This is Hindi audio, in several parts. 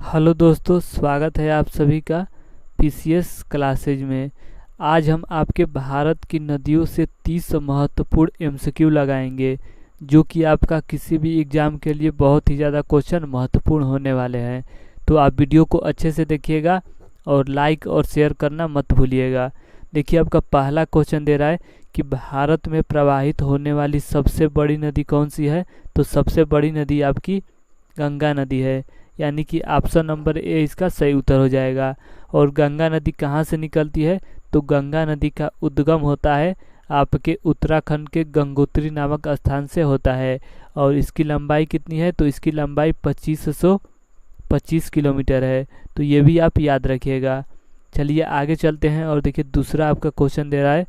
हेलो दोस्तों, स्वागत है आप सभी का पीसीएस क्लासेज में। आज हम आपके भारत की नदियों से 30 महत्वपूर्ण एमसीक्यू लगाएंगे जो कि आपका किसी भी एग्ज़ाम के लिए बहुत ही ज़्यादा क्वेश्चन महत्वपूर्ण होने वाले हैं। तो आप वीडियो को अच्छे से देखिएगा और लाइक और शेयर करना मत भूलिएगा। देखिए, आपका पहला क्वेश्चन दे रहा है कि भारत में प्रवाहित होने वाली सबसे बड़ी नदी कौन सी है। तो सबसे बड़ी नदी आपकी गंगा नदी है, यानी कि ऑप्शन नंबर ए इसका सही उत्तर हो जाएगा। और गंगा नदी कहाँ से निकलती है? तो गंगा नदी का उद्गम होता है आपके उत्तराखंड के गंगोत्री नामक स्थान से होता है। और इसकी लंबाई कितनी है? तो इसकी लंबाई 2525 किलोमीटर है। तो ये भी आप याद रखिएगा। चलिए आगे चलते हैं और देखिए दूसरा आपका क्वेश्चन दे रहा है।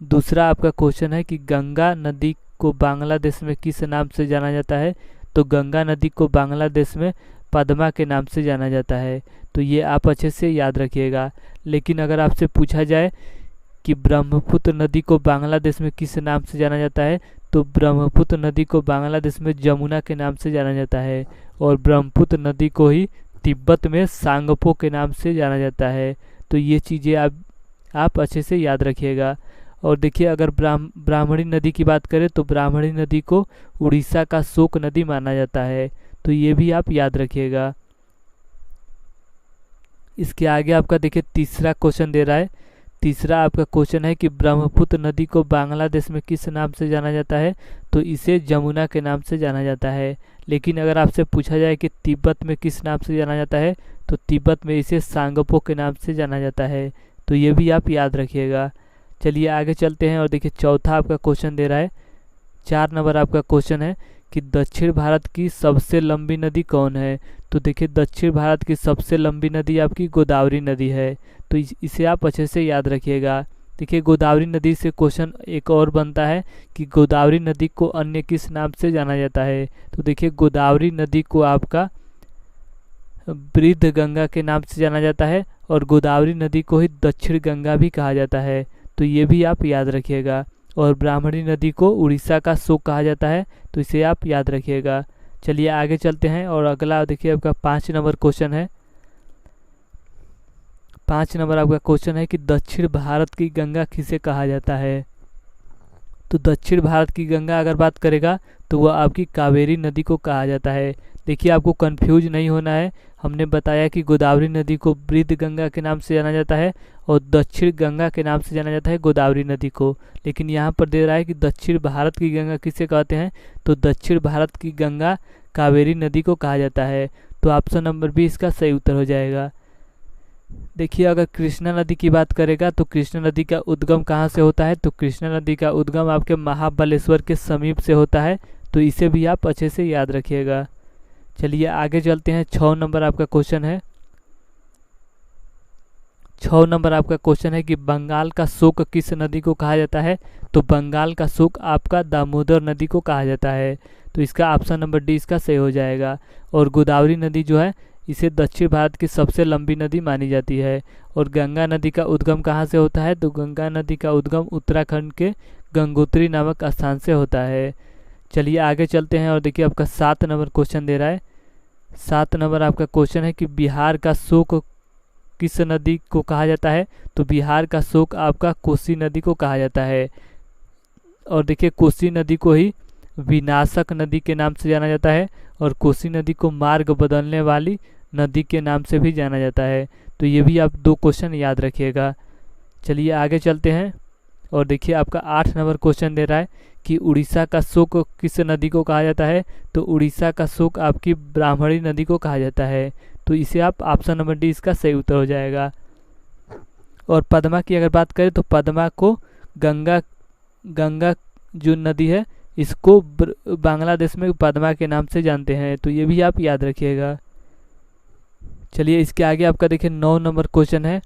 दूसरा आपका क्वेश्चन है कि गंगा नदी को बांग्लादेश में किस नाम से जाना जाता है। तो गंगा नदी को बांग्लादेश में पद्मा के नाम से जाना जाता है। तो ये आप अच्छे से याद रखिएगा। लेकिन अगर आपसे पूछा जाए कि ब्रह्मपुत्र नदी को बांग्लादेश में किस नाम से जाना जाता है, तो ब्रह्मपुत्र नदी को बांग्लादेश में जमुना के नाम से जाना जाता है। और ब्रह्मपुत्र नदी को ही तिब्बत में सांगपो के नाम से जाना जाता है। तो ये चीज़ें आप अच्छे से याद रखिएगा। और देखिए, अगर ब्राह्मणी नदी की बात करें तो ब्राह्मणी नदी को उड़ीसा का शोक नदी माना जाता है। तो ये भी आप याद रखिएगा। इसके आगे आपका देखिए तीसरा क्वेश्चन दे रहा है। तीसरा आपका क्वेश्चन है कि ब्रह्मपुत्र नदी को बांग्लादेश में किस नाम से जाना जाता है। तो इसे जमुना के नाम से जाना जाता है। लेकिन अगर आपसे पूछा जाए कि तिब्बत में किस नाम से जाना जाता है, तो तिब्बत में इसे सांगपो के नाम से जाना जाता है। तो ये भी आप याद रखिएगा। चलिए आगे चलते हैं और देखिए चौथा आपका क्वेश्चन दे रहा है। 4 नंबर आपका क्वेश्चन है कि दक्षिण भारत की सबसे लंबी नदी कौन है। तो देखिए, दक्षिण भारत की सबसे लंबी नदी आपकी गोदावरी नदी है। तो इसे आप अच्छे से याद रखिएगा। देखिए, गोदावरी नदी से क्वेश्चन एक और बनता है कि गोदावरी नदी को अन्य किस नाम से जाना जाता है। तो देखिए, गोदावरी नदी को आपका वृद्ध गंगा के नाम से जाना जाता है और गोदावरी नदी को ही दक्षिण गंगा भी कहा जाता है। तो ये भी आप याद रखिएगा। और ब्राह्मणी नदी को उड़ीसा का शोक कहा जाता है। तो इसे आप याद रखिएगा। चलिए आगे चलते हैं और अगला देखिए आपका 5 नंबर क्वेश्चन है। 5 नंबर आपका क्वेश्चन है कि दक्षिण भारत की गंगा किसे कहा जाता है। तो दक्षिण भारत की गंगा अगर बात करेगा तो वह आपकी कावेरी नदी को कहा जाता है। देखिए, आपको कंफ्यूज नहीं होना है। हमने बताया कि गोदावरी नदी को वृद्ध गंगा के नाम से जाना जाता है और दक्षिण गंगा के नाम से जाना जाता है गोदावरी नदी को। लेकिन यहाँ पर दे रहा है कि दक्षिण भारत की गंगा किसे कहते हैं। तो दक्षिण भारत की गंगा कावेरी नदी को कहा जाता है। तो ऑप्शन नंबर बी इसका सही उत्तर हो जाएगा। देखिए, अगर कृष्णा नदी की बात करेगा तो कृष्णा नदी का उद्गम कहाँ से होता है। तो कृष्णा नदी का उद्गम आपके महाबलेश्वर के समीप से होता है। तो इसे भी आप अच्छे से याद रखिएगा। चलिए आगे चलते हैं। 6 नंबर आपका क्वेश्चन है। 6 नंबर आपका क्वेश्चन है कि बंगाल का शोक किस नदी को कहा जाता है। तो बंगाल का शोक आपका दामोदर नदी को कहा जाता है। तो इसका ऑप्शन नंबर डी इसका सही हो जाएगा। और गोदावरी नदी जो है इसे दक्षिण भारत की सबसे लंबी नदी मानी जाती है। और गंगा नदी का उद्गम कहाँ से होता है। तो गंगा नदी का उद्गम उत्तराखंड के गंगोत्री नामक स्थान से होता है। चलिए आगे चलते हैं और देखिए आपका 7 नंबर क्वेश्चन दे रहा है। 7 नंबर आपका क्वेश्चन है कि बिहार का शोक किस नदी को कहा जाता है। तो बिहार का शोक आपका कोसी नदी को कहा जाता है। और देखिए, कोसी नदी को ही विनाशक नदी के नाम से जाना जाता है और कोसी नदी को मार्ग बदलने वाली नदी के नाम से भी जाना जाता है। तो ये भी आप 2 क्वेश्चन याद रखिएगा। चलिए आगे चलते हैं और देखिए आपका 8 नंबर क्वेश्चन दे रहा है कि उड़ीसा का शोक किस नदी को कहा जाता है। तो उड़ीसा का शोक आपकी ब्राह्मणी नदी को कहा जाता है। तो इसे आप ऑप्शन नंबर डी इसका सही उत्तर हो जाएगा। और पद्मा की अगर बात करें तो पद्मा को गंगा जो नदी है इसको बांग्लादेश में पद्मा के नाम से जानते हैं। तो ये भी आप याद रखिएगा। चलिए इसके आगे आपका देखिए 9 नंबर क्वेश्चन है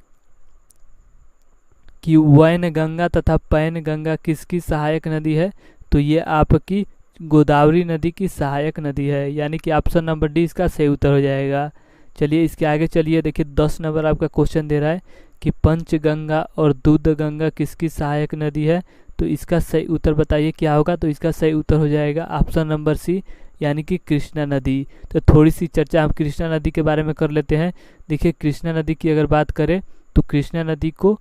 कि वैनगंगा तथा पैनगंगा किसकी सहायक नदी है। तो ये आपकी गोदावरी नदी की सहायक नदी है, यानी कि ऑप्शन नंबर डी इसका सही उत्तर हो जाएगा। चलिए इसके आगे चलिए देखिए 10 नंबर आपका क्वेश्चन दे रहा है कि पंचगंगा और दूधगंगा किसकी सहायक नदी है। तो इसका सही उत्तर बताइए क्या होगा। तो इसका सही उत्तर हो जाएगा ऑप्शन नंबर सी, यानी कि कृष्णा नदी। तो थोड़ी सी चर्चा हम कृष्णा नदी के बारे में कर लेते हैं। देखिए कृष्णा नदी की अगर बात करें तो कृष्णा नदी को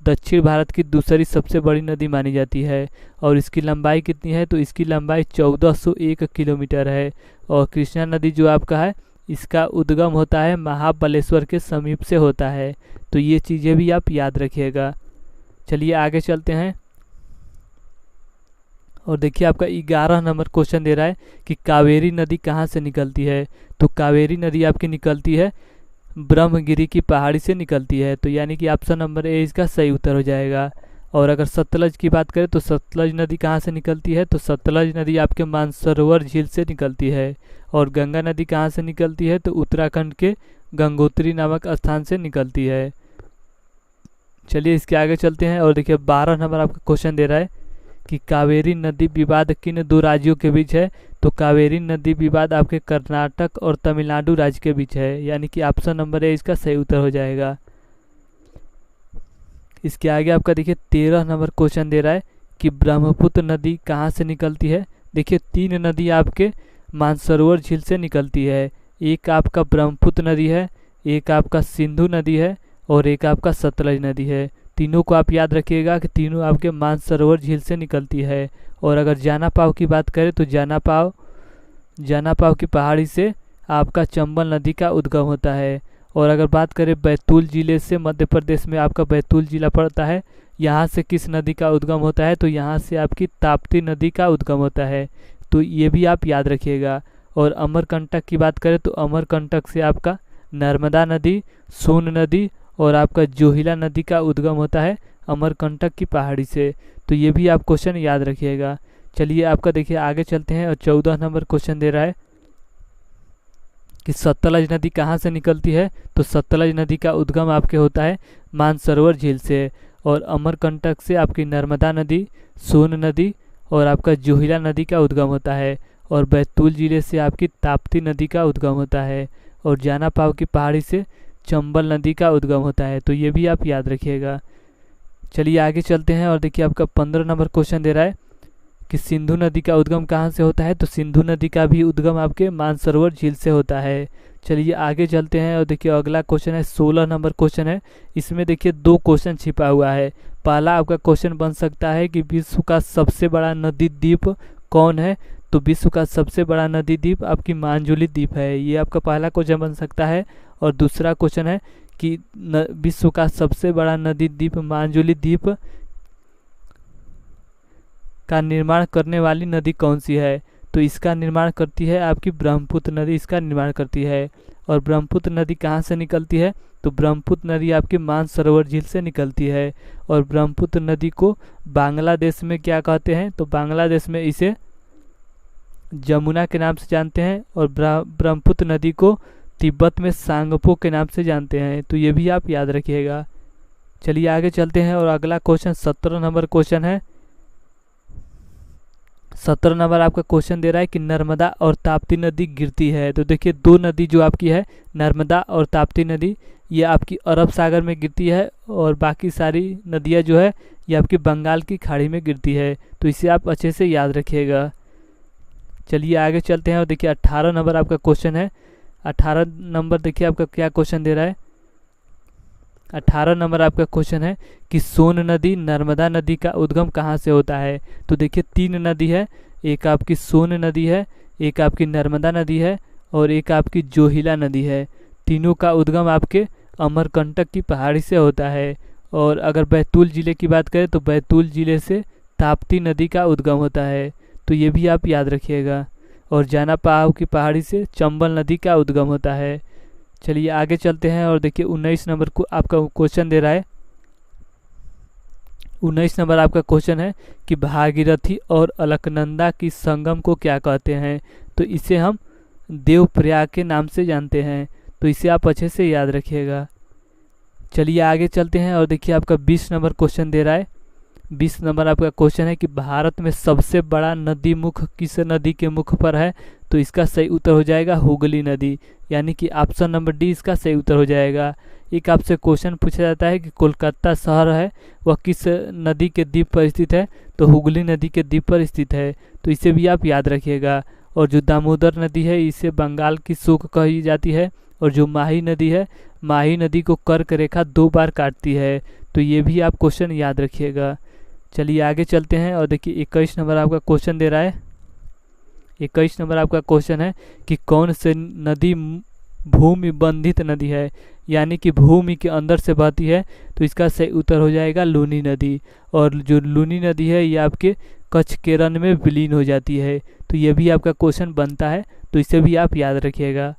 दक्षिण भारत की दूसरी सबसे बड़ी नदी मानी जाती है। और इसकी लंबाई कितनी है, तो इसकी लंबाई 1401 किलोमीटर है। और कृष्णा नदी जो आपका है इसका उद्गम होता है महाबलेश्वर के समीप से होता है। तो ये चीज़ें भी आप याद रखिएगा। चलिए आगे चलते हैं और देखिए आपका 11 नंबर क्वेश्चन दे रहा है कि कावेरी नदी कहाँ से निकलती है। तो कावेरी नदी आपकी निकलती है ब्रह्मगिरी की पहाड़ी से निकलती है। तो यानी कि ऑप्शन नंबर ए इसका सही उत्तर हो जाएगा। और अगर सतलज की बात करें तो सतलज नदी कहाँ से निकलती है, तो सतलज नदी आपके मानसरोवर झील से निकलती है। और गंगा नदी कहाँ से निकलती है, तो उत्तराखंड के गंगोत्री नामक स्थान से निकलती है। चलिए इसके आगे चलते हैं और देखिए 12 नंबर आपका क्वेश्चन दे रहा है कि कावेरी नदी विवाद किन दो राज्यों के बीच है। तो कावेरी नदी विवाद आपके कर्नाटक और तमिलनाडु राज्य के बीच है। यानी कि ऑप्शन नंबर ए इसका सही उत्तर हो जाएगा। इसके आगे आपका देखिए 13 नंबर क्वेश्चन दे रहा है कि ब्रह्मपुत्र नदी कहाँ से निकलती है। देखिए 3 नदी आपके मानसरोवर झील से निकलती है। एक आपका ब्रह्मपुत्र नदी है, एक आपका सिंधु नदी है और एक आपका सतलज नदी है। तीनों को आप याद रखिएगा कि तीनों आपके मानसरोवर झील से निकलती है। और अगर जानापाव की बात करें तो जानापाव की पहाड़ी से आपका चंबल नदी का उद्गम होता है। और अगर बात करें बैतूल जिले से, मध्य प्रदेश में आपका बैतूल जिला पड़ता है, यहाँ से किस नदी का उद्गम होता है, तो यहाँ से आपकी ताप्ती नदी का उद्गम होता है। तो ये भी आप याद रखिएगा। और अमरकंटक की बात करें तो अमरकंटक से आपका नर्मदा नदी, सोन नदी और आपका जोहिला नदी का उद्गम होता है अमरकंटक की पहाड़ी से। तो ये भी आप क्वेश्चन याद रखिएगा। चलिए आपका देखिए आगे चलते हैं और 14 नंबर क्वेश्चन दे रहा है कि सतलज नदी कहाँ से निकलती है। तो सतलज नदी का उद्गम आपके होता है मानसरोवर झील से। और अमरकंटक से आपकी नर्मदा नदी, सोन नदी और आपका जोहिला नदी का उद्गम होता है। और बैतूल जिले से आपकी ताप्ती नदी का उद्गम होता है। और जानापाव की पहाड़ी से चंबल नदी का उद्गम होता है। तो ये भी आप याद रखिएगा। चलिए आगे चलते हैं और देखिए आपका 15 नंबर क्वेश्चन दे रहा है कि सिंधु नदी का उद्गम कहाँ से होता है। तो सिंधु नदी का भी उद्गम आपके मानसरोवर झील से होता है। चलिए आगे चलते हैं और देखिए अगला क्वेश्चन है 16 नंबर क्वेश्चन है। इसमें देखिए 2 क्वेश्चन छिपा हुआ है। पहला आपका क्वेश्चन बन सकता है कि विश्व का सबसे बड़ा नदी द्वीप कौन है। तो विश्व का सबसे बड़ा नदी द्वीप आपकी मांजुली द्वीप है। ये आपका पहला क्वेश्चन बन सकता है। और दूसरा क्वेश्चन है कि विश्व का सबसे बड़ा नदी द्वीप मांजुली द्वीप का निर्माण करने वाली नदी कौन सी है। तो इसका निर्माण करती है आपकी ब्रह्मपुत्र नदी, इसका निर्माण करती है। और ब्रह्मपुत्र नदी कहाँ से निकलती है, तो ब्रह्मपुत्र नदी आपकी मानसरोवर झील से निकलती है। और ब्रह्मपुत्र नदी को बांग्लादेश में क्या कहते हैं, तो बांग्लादेश में इसे जमुना के नाम से जानते हैं। और ब्रह्मपुत्र नदी को तिब्बत में सांगपो के नाम से जानते हैं। तो ये भी आप याद रखिएगा। चलिए आगे चलते हैं और अगला क्वेश्चन 17 नंबर क्वेश्चन है। 17 नंबर आपका क्वेश्चन दे रहा है कि नर्मदा और ताप्ती नदी गिरती है। तो देखिए 2 नदी जो आपकी है नर्मदा और ताप्ती नदी, ये आपकी अरब सागर में गिरती है। और बाकी सारी नदियाँ जो है ये आपकी बंगाल की खाड़ी में गिरती है। तो इसे आप अच्छे से याद रखिएगा। चलिए आगे चलते हैं और देखिए 18 नंबर आपका क्वेश्चन है। 18 नंबर देखिए आपका क्या क्वेश्चन दे रहा है। 18 नंबर आपका क्वेश्चन है कि सोन नदी नर्मदा नदी का उद्गम कहाँ से होता है। तो देखिए 3 नदी है, एक आपकी सोन नदी है, एक आपकी नर्मदा नदी है और एक आपकी जोहिला नदी है। तीनों का उद्गम आपके अमरकंटक की पहाड़ी से होता है। और अगर बैतूल जिले की बात करें तो बैतूल जिले से ताप्ती नदी का उद्गम होता है। तो ये भी आप याद रखिएगा। और जानापाव की पहाड़ी से चंबल नदी का उद्गम होता है। चलिए आगे चलते हैं और देखिए 19 नंबर को आपका क्वेश्चन दे रहा है। 19 नंबर आपका क्वेश्चन है कि भागीरथी और अलकनंदा की संगम को क्या कहते हैं। तो इसे हम देवप्रयाग के नाम से जानते हैं। तो इसे आप अच्छे से याद रखिएगा। चलिए आगे चलते हैं और देखिए आपका 20 नंबर क्वेश्चन दे रहा है। 20 नंबर आपका क्वेश्चन है कि भारत में सबसे बड़ा नदी मुख किस नदी के मुख पर है। तो इसका सही उत्तर हो जाएगा हुगली नदी, यानी कि ऑप्शन नंबर डी इसका सही उत्तर हो जाएगा। एक आपसे क्वेश्चन पूछा जाता है कि कोलकाता शहर है वह किस नदी के द्वीप पर स्थित है। तो हुगली नदी के द्वीप पर स्थित है। तो इसे भी आप याद रखिएगा। और जो दामोदर नदी है इसे बंगाल की सूख कही जाती है। और जो माही नदी है, माही नदी को कर्क रेखा 2 बार काटती है। तो ये भी आप क्वेश्चन याद रखिएगा। चलिए आगे चलते हैं और देखिए 21 नंबर आपका क्वेश्चन दे रहा है। 21 नंबर आपका क्वेश्चन है कि कौन से नदी भूमि बंधित नदी है, यानी कि भूमि के अंदर से बहती है। तो इसका सही उत्तर हो जाएगा लूनी नदी। और जो लूनी नदी है ये आपके कच्छ के रण में विलीन हो जाती है। तो ये भी आपका क्वेश्चन बनता है, तो इसे भी आप याद रखिएगा।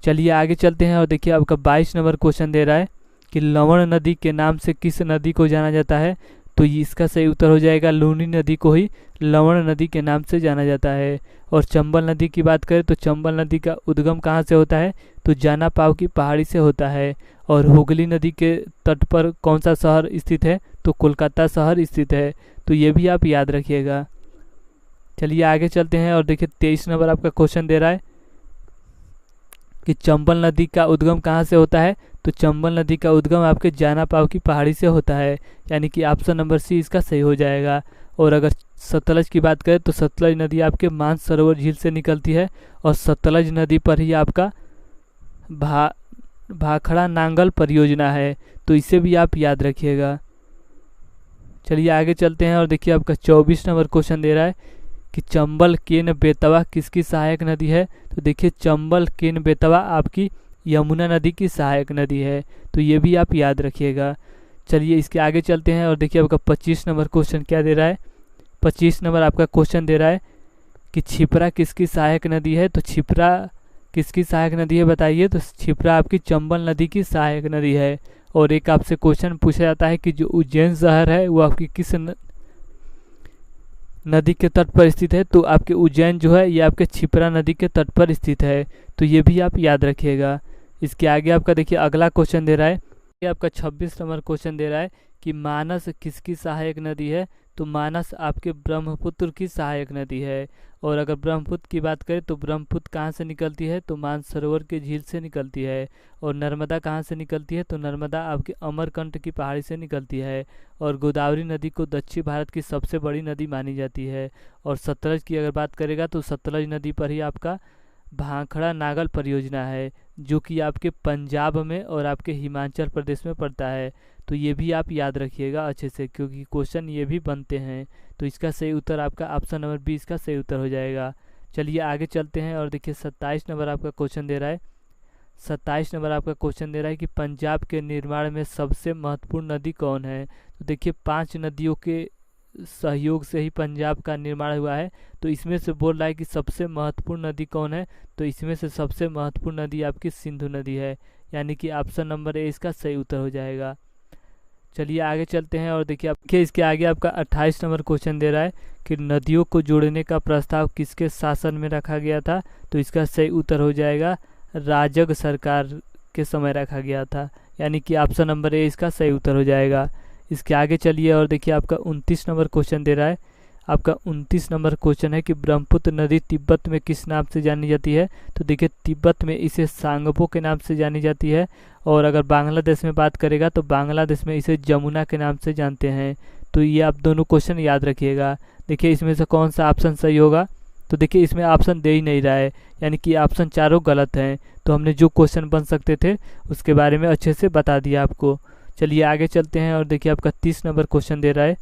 चलिए आगे चलते हैं और देखिए आपका 22 नंबर क्वेश्चन दे रहा है कि लवण नदी के नाम से किस नदी को जाना जाता है। तो इसका सही उत्तर हो जाएगा लूनी नदी को ही लवण नदी के नाम से जाना जाता है। और चंबल नदी की बात करें तो चंबल नदी का उद्गम कहाँ से होता है, तो जाना पाव की पहाड़ी से होता है। और हुगली नदी के तट पर कौन सा शहर स्थित है, तो कोलकाता शहर स्थित है। तो ये भी आप याद रखिएगा। चलिए आगे चलते हैं और देखिए 23 नंबर आपका क्वेश्चन दे रहा है कि चंबल नदी का उद्गम कहाँ से होता है। तो चंबल नदी का उद्गम आपके जाना पाव की पहाड़ी से होता है, यानी कि ऑप्शन नंबर सी इसका सही हो जाएगा। और अगर सतलज की बात करें तो सतलज नदी आपके मानसरोवर झील से निकलती है। और सतलज नदी पर ही आपका भाखड़ा नांगल परियोजना है। तो इसे भी आप याद रखिएगा। चलिए आगे चलते हैं और देखिए आपका 24 नंबर क्वेश्चन दे रहा है कि चंबल केन बेतवा किसकी सहायक नदी है। तो देखिए चंबल केन बेतवा आपकी यमुना नदी की सहायक नदी है। तो ये भी आप याद रखिएगा। चलिए इसके आगे चलते हैं और देखिए आपका 25 नंबर क्वेश्चन क्या दे रहा है। 25 नंबर आपका क्वेश्चन दे रहा है कि छिपरा किसकी सहायक नदी है। तो छिपरा किसकी सहायक नदी है बताइए। तो छिपरा आपकी चंबल नदी की सहायक नदी है। और एक आपसे क्वेश्चन पूछा जाता है कि जो उज्जैन शहर है वो आपकी किस नदी के तट पर स्थित है। तो आपके उज्जैन जो है ये आपके छिपरा नदी के तट पर स्थित है। तो ये भी आप याद रखिएगा। इसके आगे आपका देखिए अगला क्वेश्चन दे रहा है, ये आपका 26 नंबर क्वेश्चन दे रहा है कि मानस किसकी सहायक नदी है। तो मानस आपके ब्रह्मपुत्र की सहायक नदी है। और अगर ब्रह्मपुत्र की बात करें तो ब्रह्मपुत्र कहाँ से निकलती है, तो मानसरोवर के झील से निकलती है। और नर्मदा कहाँ से निकलती है, तो नर्मदा आपके अमरकंटक की पहाड़ी से निकलती है। और गोदावरी नदी को दक्षिण भारत की सबसे बड़ी नदी मानी जाती है। और सतलज की अगर बात करेगा तो सतलज नदी पर ही आपका भाखड़ा नागल परियोजना है, जो कि आपके पंजाब में और आपके हिमाचल प्रदेश में पड़ता है। तो ये भी आप याद रखिएगा अच्छे से, क्योंकि क्वेश्चन ये भी बनते हैं। तो इसका सही उत्तर आपका ऑप्शन नंबर बी इसका सही उत्तर हो जाएगा। चलिए आगे चलते हैं और देखिए 27 नंबर आपका क्वेश्चन दे रहा है। 27 नंबर आपका क्वेश्चन दे रहा है कि पंजाब के निर्माण में सबसे महत्वपूर्ण नदी कौन है। तो देखिए 5 नदियों के सहयोग से ही पंजाब का निर्माण हुआ है। तो इसमें से बोल रहा है कि सबसे महत्वपूर्ण नदी कौन है। तो इसमें से सबसे महत्वपूर्ण नदी आपकी सिंधु नदी है, यानी कि ऑप्शन नंबर ए इसका सही उत्तर हो जाएगा। चलिए आगे चलते हैं और देखिए इसके आगे आपका 28 नंबर क्वेश्चन दे रहा है कि नदियों को जोड़ने का प्रस्ताव किसके शासन में रखा गया था। तो इसका सही उत्तर हो जाएगा राजग सरकार के समय रखा गया था, यानी कि ऑप्शन नंबर ए इसका सही उत्तर हो जाएगा। इसके आगे चलिए और देखिए आपका 29 नंबर क्वेश्चन दे रहा है। आपका 29 नंबर क्वेश्चन है कि ब्रह्मपुत्र नदी तिब्बत में किस नाम से जानी जाती है। तो देखिए तिब्बत में इसे सांगपो के नाम से जानी जाती है। और अगर बांग्लादेश में बात करेगा तो बांग्लादेश में इसे जमुना के नाम से जानते हैं। तो ये आप दोनों क्वेश्चन याद रखिएगा। देखिए इसमें से कौन सा ऑप्शन सही होगा। तो देखिए इसमें ऑप्शन दे ही नहीं रहा है, यानी कि ऑप्शन चारों गलत हैं। तो हमने जो क्वेश्चन बन सकते थे उसके बारे में अच्छे से बता दिया आपको। चलिए आगे चलते हैं और देखिए आपका 30 नंबर क्वेश्चन दे रहा है।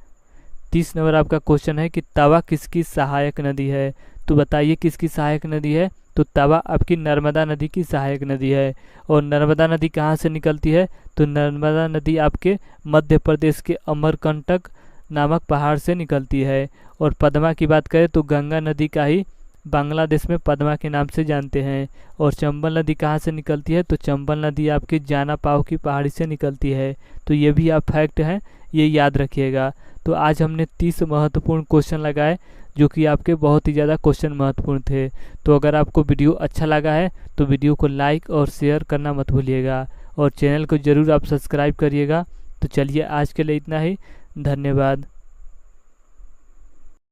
30 नंबर आपका क्वेश्चन है कि तवा किसकी सहायक नदी है। तो बताइए किसकी सहायक नदी है। तो तवा आपकी नर्मदा नदी की सहायक नदी है। और नर्मदा नदी कहाँ से निकलती है। तो नर्मदा नदी आपके मध्य प्रदेश के अमरकंटक नामक पहाड़ से निकलती है। और पद्मा की बात करें तो गंगा नदी का ही बांग्लादेश में पद्मा के नाम से जानते हैं। और चंबल नदी कहाँ से निकलती है। तो चंबल नदी आपकी जाना पाव की पहाड़ी से निकलती है। तो ये भी आप फैक्ट हैं, ये याद रखिएगा। तो आज हमने 30 महत्वपूर्ण क्वेश्चन लगाए, जो कि आपके बहुत ही ज़्यादा क्वेश्चन महत्वपूर्ण थे। तो अगर आपको वीडियो अच्छा लगा है तो वीडियो को लाइक और शेयर करना मत भूलिएगा। और चैनल को ज़रूर आप सब्सक्राइब करिएगा। तो चलिए आज के लिए इतना ही, धन्यवाद।